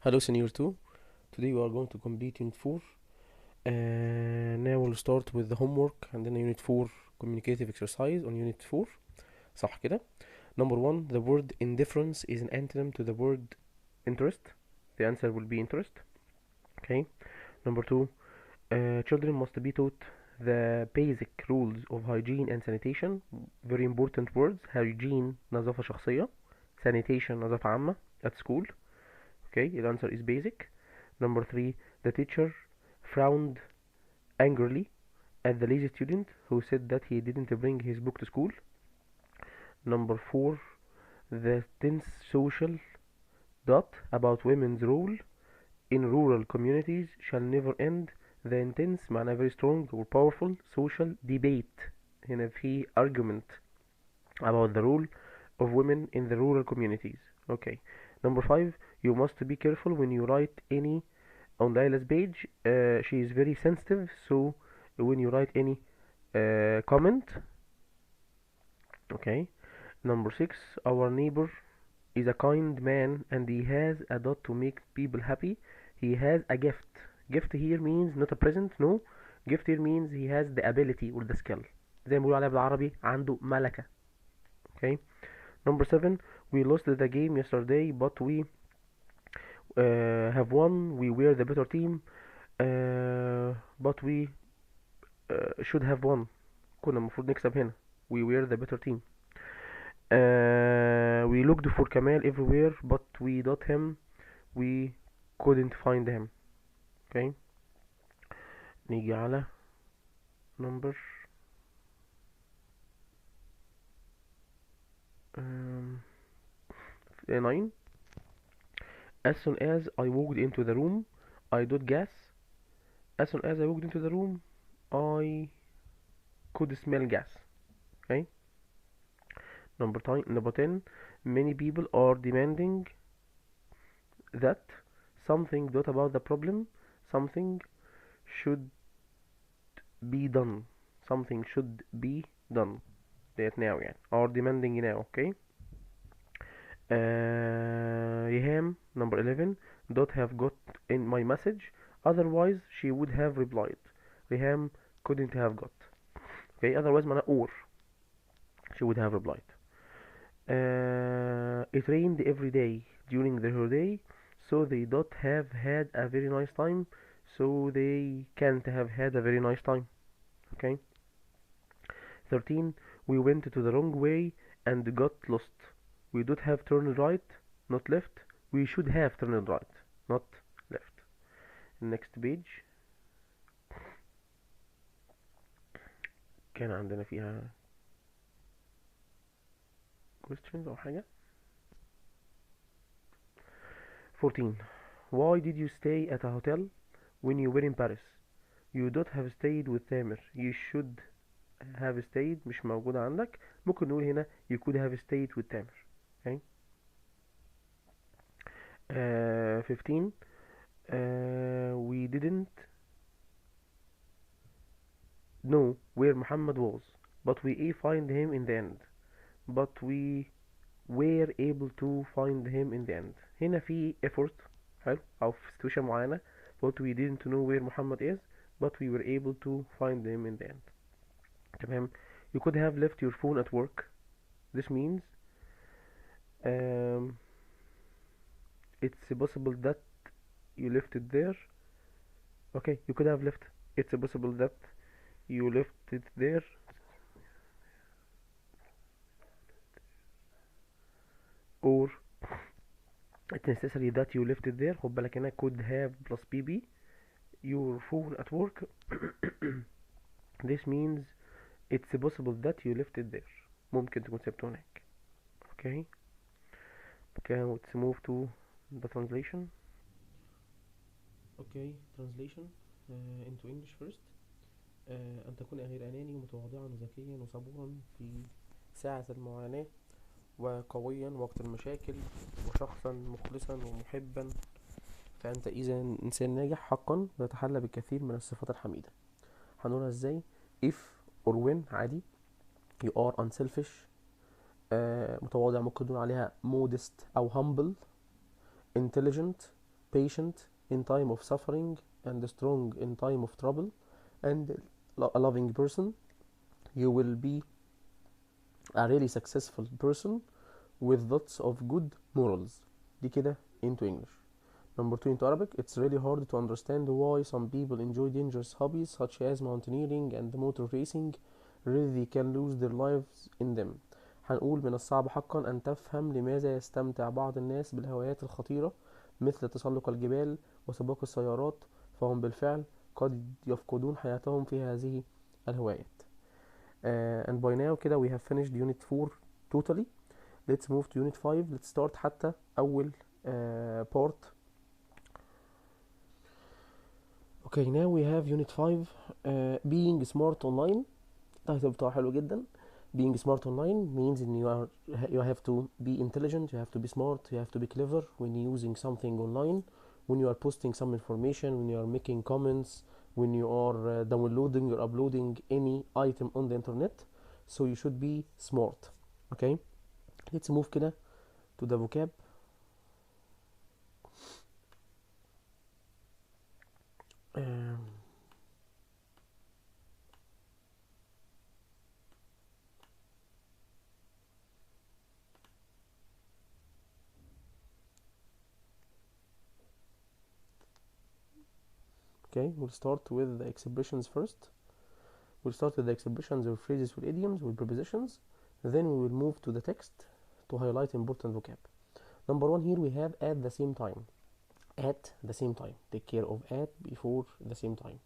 Hello, Senior 2. Today we are going to complete Unit 4. Now we'll start with the homework and then Unit 4 communicative exercise on Unit 4. صح كده. Number 1, the word indifference is an antonym to the word interest. The answer will be interest. Okay. Number 2, children must be taught the basic rules of hygiene and sanitation. Very important words. Hygiene نظافة شخصية. Sanitation نظافة عامة at school. Okay, the answer is basic. Number 3, the teacher frowned angrily at the lazy student who said that he didn't bring his book to school. Number 4, the tense social dot about women's role in rural communities shall never end. The intense معناها very strong or powerful social debate. هنا في argument about the role of women in the rural communities. Okay. Number 5, you must be careful when you write any on Layla's page. She is very sensitive, so when you write any comment. Okay. Number 6, our neighbor is a kind man and he has a dot to make people happy. He has a gift. Gift here means not a present, no. Gift here means he has the ability or the skill. زي ما بيقولوا عليها بالعربي عنده ملكة. Okay. Number 7, we lost the game yesterday but we have won. We were the better team but we should have won. كنا المفروض نكسب هنا. We were the better team. We looked for Kamal everywhere but we got him. We couldn't find him. Okay. نيجي على number 9. As soon as I walked into the room I did gas. As soon as I walked into the room I could smell gas. Okay. Number 10, many people are demanding that something dot about the problem, something should be done. Something should be done. ديت now يعني are demanding now. Okay. Riham, number 11, dot have got in my message, otherwise she would have replied. Riham couldn't have got. Okay, otherwise معناه or she would have replied. It rained every day during her day, so they don't have had a very nice time, so they can't have had a very nice time. Okay. 13, we went to the wrong way and got lost. We don't have turned right, not left. We should have turned right, not left. Next page. كان عندنا فيها questions أو حاجة. 14, why did you stay at a hotel when you were in Paris? You don't have stayed with Tamer. You should have stayed مش موجودة عندك. ممكن نقول هنا you could have stayed with Tamer. Okay. 15, we didn't know where Muhammad was, but we find him in the end. But we were able to find him in the end. هنا في effort حلو أو في situation معينة. But we didn't know where Muhammad is, but we were able to find him in the end. تمام. You could have left your phone at work. This means it's possible that you left it there. Okay, you could have left. It's possible that you left it there. Or it's necessary that you left it there. خد بالك هنا could have plus bb. Your phone at work. This means it's possible that you left it there. ممكن تكون سبته هناك. Okay. Okay, let's move to the translation. Okay, translation into English first. أن تكون غير أناني ومتواضعا وذكيا وصبورا في ساعة المعاناة وقويا وقت المشاكل وشخصا مخلصا ومحبا فأنت إذا إنسان ناجح حقا ويتحلى بالكثير من الصفات الحميدة. هنقولها ازاي؟ if or when عادي. you are unselfish. متواضع ممكن نقول عليها modest أو humble. intelligent patient in time of suffering and strong in time of trouble and a loving person. You will be a really successful person with lots of good morals. دي كده into English. Number 2 into Arabic. It's really hard to understand why some people enjoy dangerous hobbies such as mountaineering and motor racing. Really they can lose their lives in them. هنقول من الصعب حقا أن تفهم لماذا يستمتع بعض الناس بالهوايات الخطيرة مثل تسلق الجبال وسباق السيارات، فهم بالفعل قد يفقدون حياتهم في هذه الهوايات. And by now كده we have finished unit 4 totally. Let's move to unit 5. Let's start حتى أول part. Okay, now we have unit 5 being smart online. التايتل بتاعه حلو جدا. Being smart online means in you have to be intelligent, you have to be smart, you have to be clever when you're using something online, when you are posting some information, when you are making comments, when you are downloading or uploading any item on the internet. So you should be smart. Okay, let's move كده to the vocab. Okay, we'll start with the expressions first. We'll start with the expressions or phrases or idioms with prepositions. Then we will move to the text to highlight important vocab. Number 1 here we have at the same time. At the same time. Take care of at before the same time.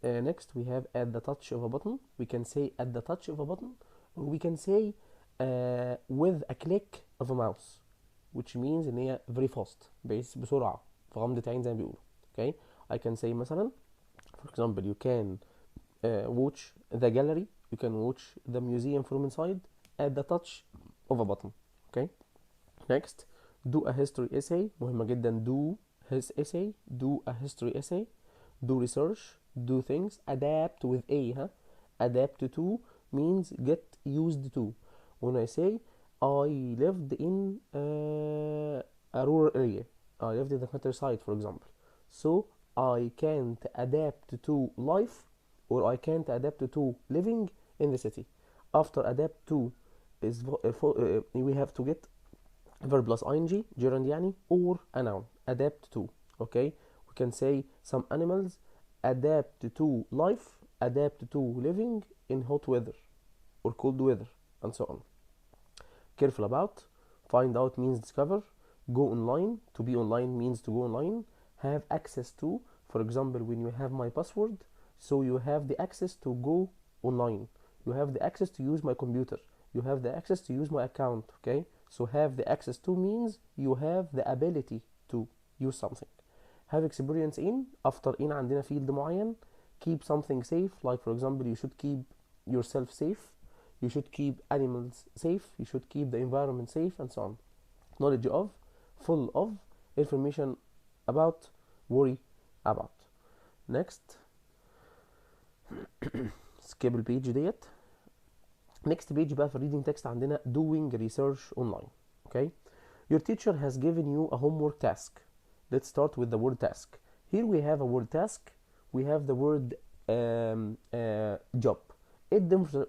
Next we have at the touch of a button. We can say at the touch of a button, or we can say with a click of a mouse, which means ان هي very fast, بسرعة في غمضة عين زي ما بيقولوا. Okay, I can say مثلا for example you can watch the gallery, you can watch the museum from inside at the touch of a button. Okay, next do a history essay. مهمة جدا. do his essay, do a history essay. Do research, do things. Adapt with a adapt to means get used to. When I say I lived in a rural area, I lived in the countryside for example, so I can't adapt to life, or I can't adapt to living in the city. After adapt to is we have to get verb plus ing gerund يعني or a noun. Adapt to. Okay, we can say some animals adapt to life, adapt to living in hot weather or cold weather, and so on. Careful about. Find out means discover. Go online. To be online means to go online. Have access to. For example, when you have my password, so you have the access to go online. You have the access to use my computer. You have the access to use my account. Okay, so have the access to means you have the ability to use something. Have experience in. After in عندنا field معين. Keep something safe, like for example you should keep yourself safe, you should keep animals safe, you should keep the environment safe, and so on. Knowledge of, full of, information about, worry about. Next skip البيج ديت. next page بقى في reading text عندنا doing research online. Okay, your teacher has given you a homework task. Let's start with the word task. Here we have a word task, we have the word job. ايه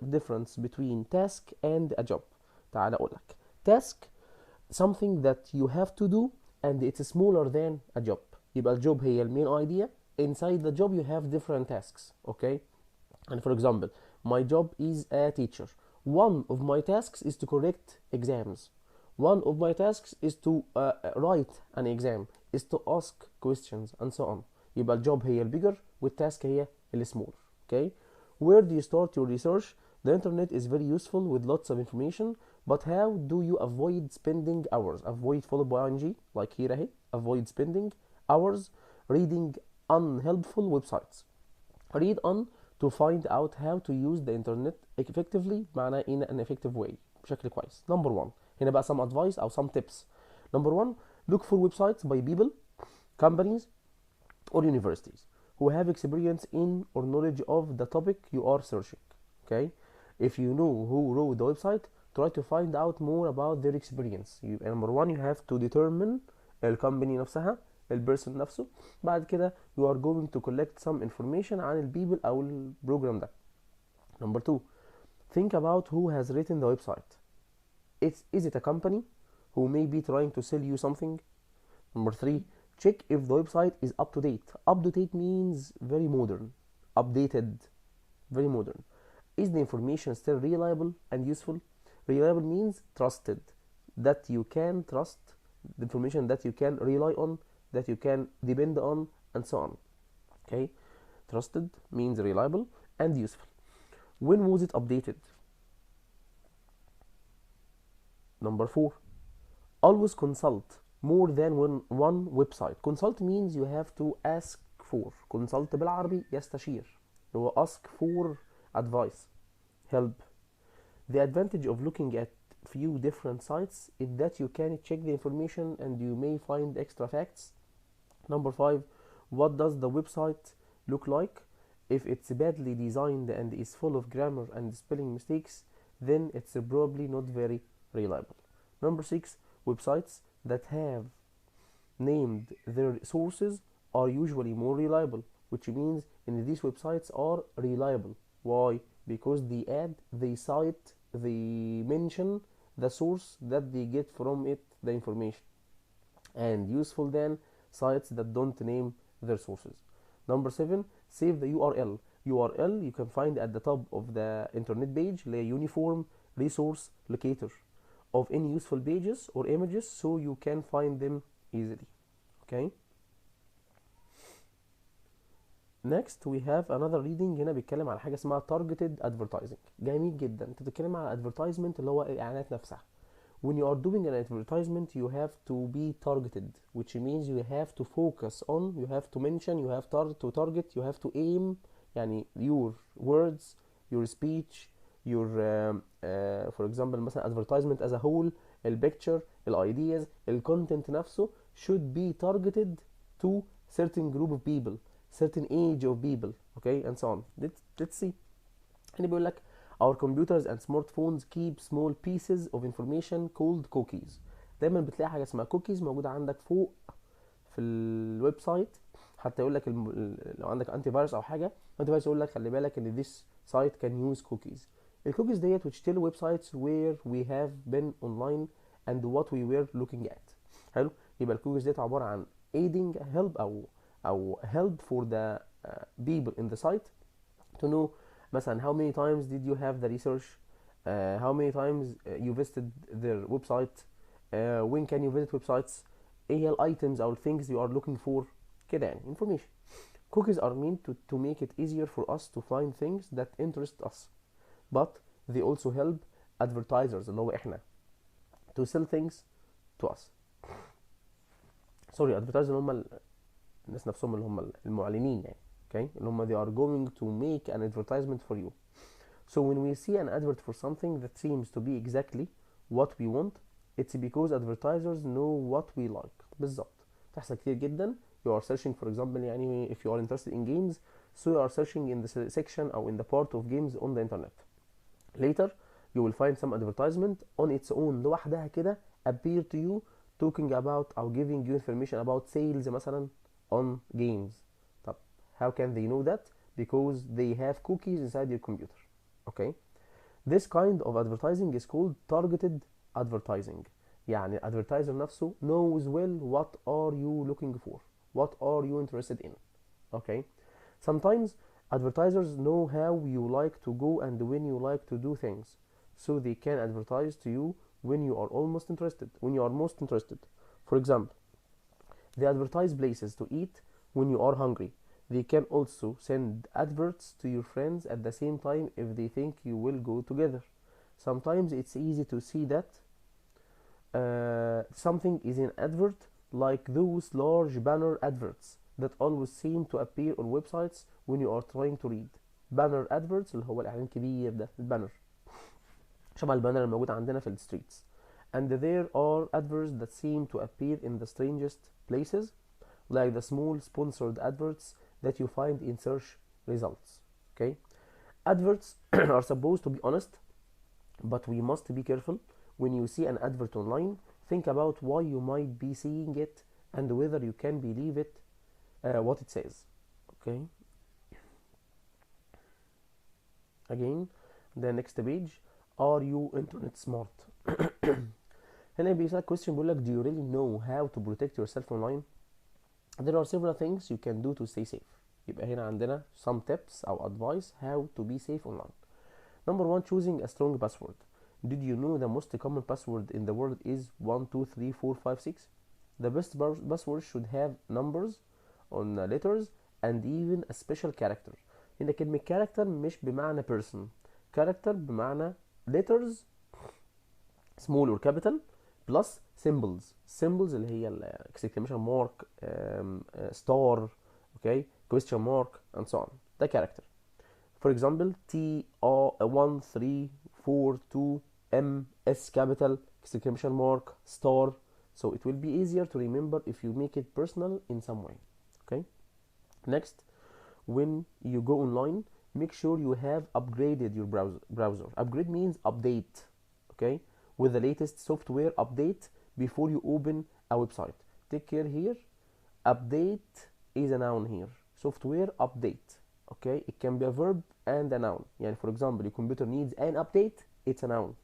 difference between task and a job؟ تعال اقول لك. task something that you have to do and it's smaller than a job. يبقى الجوب هي المين idea. Inside the job you have different tasks. Okay, and for example my job is a teacher. One of my tasks is to correct exams. One of my tasks is to write an exam, is to ask questions, and so on. يبقى الجوب هي البيجر والتاسك هي السمول. Okay, where do you start your research? The internet is very useful with lots of information, but how do you avoid spending hours? Avoid followed by ing, like here اهي. Avoid spending hours reading unhelpful websites. Read on to find out how to use the internet effectively معناه in an effective way بشكل كويس. Number 1 هنا بقى some advice أو some tips. Number 1, look for websites by people, companies, or universities who have experience in or knowledge of the topic you are searching. Okay, if you know who wrote the website, try to find out more about their experience. Number 1 you have to determine الكومباني نفسها البيرسون نفسه. بعد كده you are going to collect some information عن البيبل او البروجرام ده. Number 2, think about who has written the website. Is it a company who may be trying to sell you something? Number 3, check if the website is up to date. Up to date means very modern, updated, very modern. Is the information still reliable and useful? Reliable means trusted, that you can trust, the information that you can rely on, that you can depend on, and so on. Okay, trusted means reliable and useful. When was it updated? Number 4, always consult more than one website. Consult means you have to ask for. consult بالعربي يستشير، هو ask for advice, help. The advantage of looking at few different sites is that you can check the information and you may find extra facts. Number 5, what does the website look like? If it's badly designed and is full of grammar and spelling mistakes, then it's probably not very reliable. Number 6, websites that have named their sources are usually more reliable, which means in these websites are reliable. Why? Because they cite, they mention the source that they get from it the information, and useful than sites that don't name their sources. Number 7, save the URL. URL you can find at the top of the internet page, a uniform resource locator of any useful pages or images so you can find them easily. Okay, next we have another reading. هنا بيتكلم على حاجه اسمها targeted advertising. جميل جدا. انت بتتكلم على advertisement اللي هو الاعلانات نفسها. when you are doing an advertisement you have to be targeted, which means you have to focus on, you have to mention, you have to target, you have to aim. يعني your words, your speech, your for example مثلا advertisement as a whole, picture, ideas, content نفسه should be targeted to certain group of people, certain age of people, okay, and so on. Let's see. هنا بيقول لك our computers and smartphones keep small pieces of information called cookies. دايما بتلاقي حاجه اسمها cookies موجوده عندك فوق في الويب سايت. حتى يقول لك لو عندك انتي فيروس او حاجه، انتي فيروس يقول لك خلي بالك ان this site can use cookies. الكوكيز ديت which tell websites where we have been online and what we were looking at. حلو، يبقى الكوكيز ديت عباره عن aiding help او help for the people in the site to know مثلا how many times did you have the research, how many times you visited their website, when can you visit websites, ايه هي items or things you are looking for كده يعني information. Cookies are meant to make it easier for us to find things that interest us, but they also help advertisers اللي هو احنا to sell things to us. sorry, advertisers اللي هم الناس نفسهم اللي هم المعلنين يعني. okay, اللي هم they are going to make an advertisement for you. So when we see an advert for something that seems to be exactly what we want, it's because advertisers know what we like. بالظبط، تحصل كتير جدا. You are searching for example يعني if you are interested in games, so you are searching in the section or in the part of games on the internet. Later you will find some advertisement on its own لوحدها كده appear to you talking about or giving you information about sales مثلا on games. طب how can they know that? Because they have cookies inside your computer. Okay, this kind of advertising is called targeted advertising. يعني advertiser نفسه knows well what are you looking for, what are you interested in. Okay, sometimes advertisers know how you like to go and when you like to do things, so they can advertise to you when you are almost interested, when you are most interested. For example, they advertise places to eat when you are hungry. They can also send adverts to your friends at the same time if they think you will go together. Sometimes it's easy to see that something is an advert, like those large banner adverts that always seem to appear on websites when you are trying to read. banner adverts اللي هو الإعلان الكبير ده، البانر شبه البانر الموجود عندنا في الستريتس. And there are adverts that seem to appear in the strangest places, like the small sponsored adverts that you find in search results. Okay, adverts are supposed to be honest, but we must be careful. When you see an advert online, think about why you might be seeing it and whether you can believe it what it says. Okay, again the next page, are you internet smart? هنا بيسألك question بيقول لك do you really know how to protect yourself online? There are several things you can do to stay safe. يبقى هنا عندنا some tips أو advice how to be safe online. Number one, choosing a strong password. Did you know the most common password in the world is 1 2 3 4 5 6? The best password should have numbers on letters and even a special character. هنا كلمة character مش بمعنى person. character بمعنى letters small or capital plus symbols. symbols اللي هي exclamation mark, star, okay, question mark and so on. ده character. For example, T 1 3 4 2 M S capital exclamation mark star. So it will be easier to remember if you make it personal in some way. Okay. Next, when you go online, make sure you have upgraded your browser. Upgrade means update. Okay, with the latest software update before you open a website. Take care here. Update is a noun here. Software update. Okay, it can be a verb and a noun. يعني for example, your computer needs an update, it's a noun.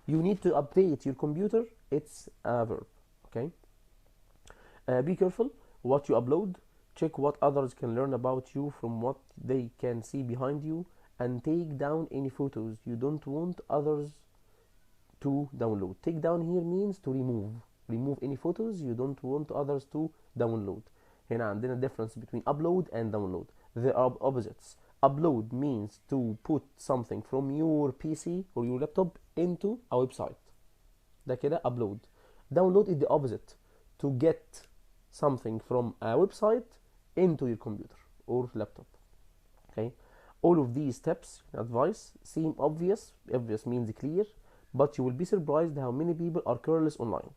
You need to update your computer, it's a verb. Okay. Be careful what you upload. Check what others can learn about you from what they can see behind you, and take down any photos you don't want others to download. Take down here means to remove. Remove any photos you don't want others to download. هنا عندنا difference between upload and download. They are opposites. Upload means to put something from your PC or your laptop into a website. ده كده upload. Download is the opposite. To get something from a website into your computer or laptop. Okay. All of these steps, advice, seem obvious. Obvious means clear, but you will be surprised how many people are careless online.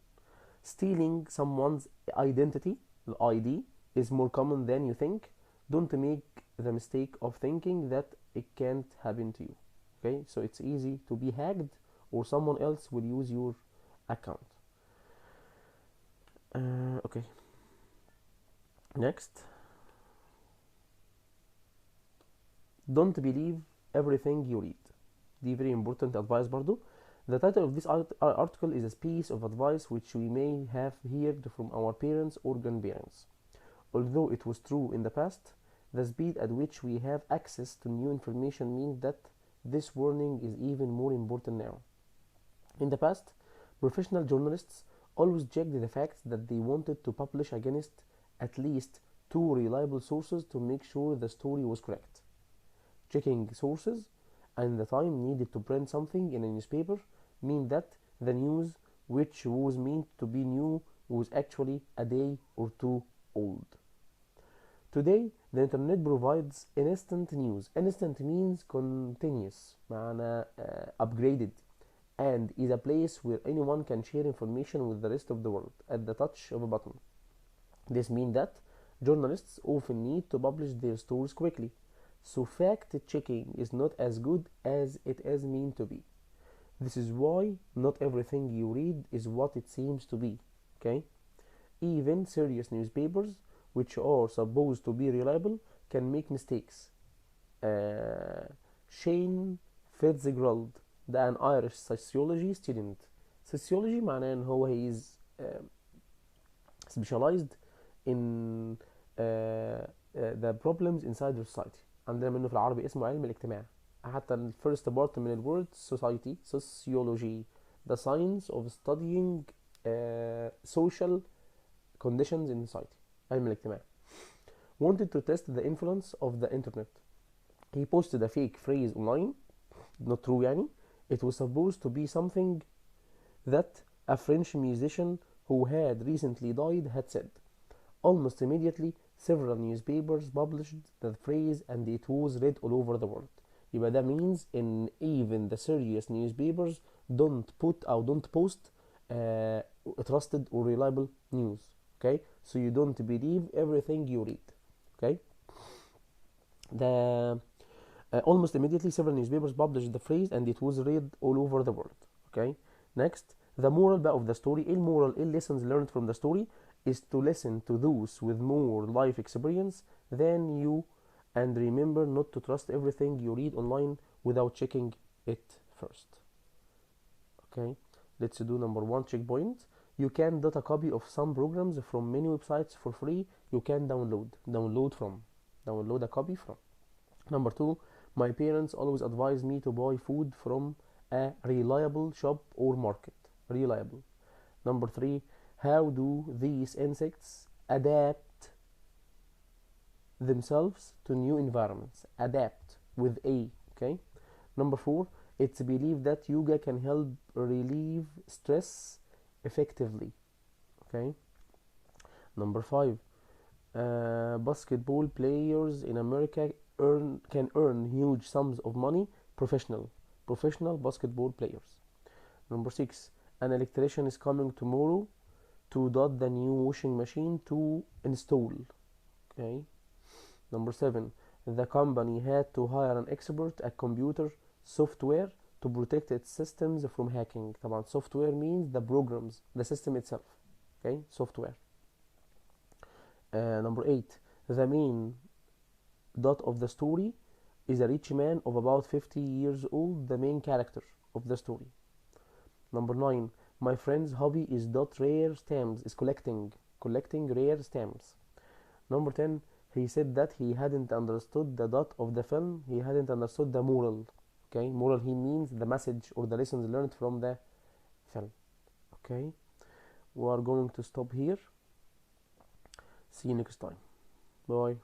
Stealing someone's identity, the ID, is more common than you think. Don't make the mistake of thinking that it can't happen to you. Okay, so it's easy to be hacked or someone else will use your account. Okay, next, don't believe everything you read. دي very important advice برضو. The title of this article is a piece of advice which we may have heard from our parents or grandparents. Although it was true in the past, the speed at which we have access to new information means that this warning is even more important now. In the past, professional journalists always checked the facts that they wanted to publish against at least 2 reliable sources to make sure the story was correct. Checking sources and the time needed to print something in a newspaper mean that the news which was meant to be new was actually a day or two old. Today, the internet provides instant news. Instant means continuous, معنى upgraded, and is a place where anyone can share information with the rest of the world at the touch of a button. This means that journalists often need to publish their stories quickly, so fact-checking is not as good as it is meant to be. This is why not everything you read is what it seems to be. Okay? Even serious newspapers, which are supposed to be reliable, can make mistakes. Shane Fitzgerald, an Irish sociology student. Sociology معناه ان هو he is specialized in the problems inside the society. عندنا منه في العربي اسمه علم الاجتماع. حتى ال first part من ال word society, sociology, the science of studying social conditions in society. علم الاجتماع. Wanted to test the influence of the internet. He posted a fake phrase online, not true يعني. It was supposed to be something that a French musician who had recently died had said. Almost immediately, several newspapers published the phrase and it was read all over the world. يبقى that means in even the serious newspapers don't post trusted or reliable news. Okay, so you don't believe everything you read. Okay, almost immediately several newspapers published the phrase and it was read all over the world. Okay, next, the moral of the story. ايه المورال, ايه lessons learned from the story? is to listen to those with more life experience than you, and remember not to trust everything you read online without checking it first. Okay, let's do number one checkpoint. You can dot a copy of some programs from many websites for free. You can download a copy from. Number two, my parents always advise me to buy food from a reliable shop or market. Reliable. Number three, how do these insects adapt themselves to new environments? Adapt with A. Okay. Number four, it's believed that yoga can help relieve stress effectively. Okay. Number five, basketball players in America can earn huge sums of money. Professional basketball players. Number six, an electrician is coming tomorrow to dot the new washing machine to install. Okay. Number seven, the company had to hire an expert at computer software to protect its systems from hacking. طبعا software means the programs, the system itself. Okay, software. Number eight, the main dot of the story is a rich man of about 50 years old, the main character of the story. Number nine, my friend's hobby is rare stamps, is collecting rare stamps. Number 10, he said that he hadn't understood the dot of the film, he hadn't understood the moral. Okay, moral he means the message or the lessons learned from the film. Okay, we are going to stop here. See you next time. Bye.